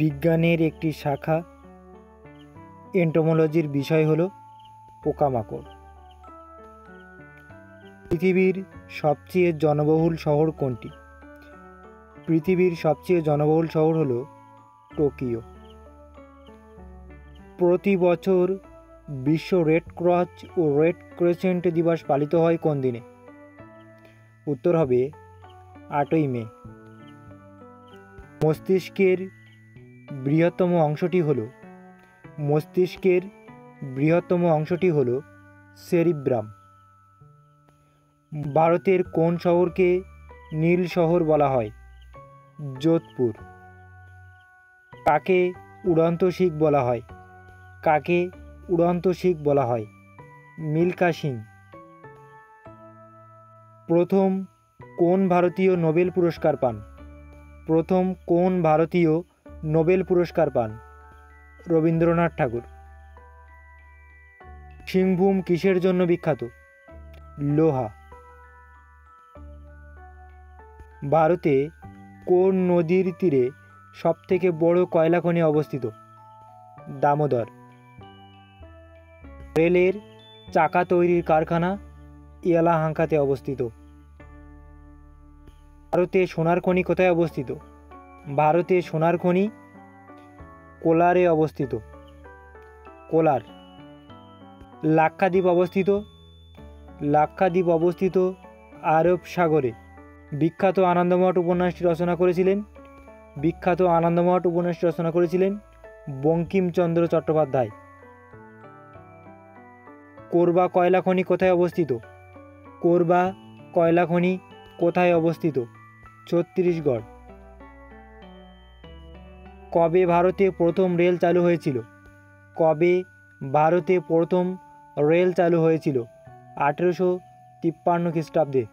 বিজ্ঞানের একটি শাখা। এন্টোমোলজির বিষয় হলো পোকামাকড়। পৃথিবীর সবচেয়ে জনবহুল শহর কোনটি? পৃথিবীর সবচেয়ে জনবহুল শহর হলো টোকিও। প্রতি বছর বিশ্ব রেড ক্রস ও রেড ক্রিসেন্ট দিবস পালিত হয় কোন দিনে? উত্তর হবে 8ই মে। মস্তিষ্কের বৃহত্তম অংশটি হলো সেরিব্রাম। ভারতের কোন শহরকে নীল শহর বলা হয়? যোধপুর। কাকে উড়ন্ত শিখ বলা হয়? মিল্খা সিং। প্রথম কোন ভারতীয় নোবেল পুরস্কার পান? রবীন্দ্রনাথ ঠাকুর। সিংভূম কিসের জন্য বিখ্যাত? লোহা। ভারতে কোন নদীর তীরে সবথেকে বড় কয়লা খনি অবস্থিত? দামোদর। রেলের চাকা তৈরির কারখানা ইয়েলাহাঙ্কাতে অবস্থিত। ভারতে সোনার খনি কোথায় অবস্থিত? ভারতে সোনার খনি কোলারে অবস্থিত। কোলার। লাক্ষাদ্বীপ অবস্থিত আরব সাগরে। বিখ্যাত আনন্দমঠ উপন্যাসটি রচনা করেছিলেন বঙ্কিমচন্দ্র চট্টোপাধ্যায়। কোরবা কয়লা খনি কোথায় অবস্থিত? ছত্তিশগড়। কবে ভারতে প্রথম রেল চালু হয়েছিল? 1853 খ্রিস্টাব্দে।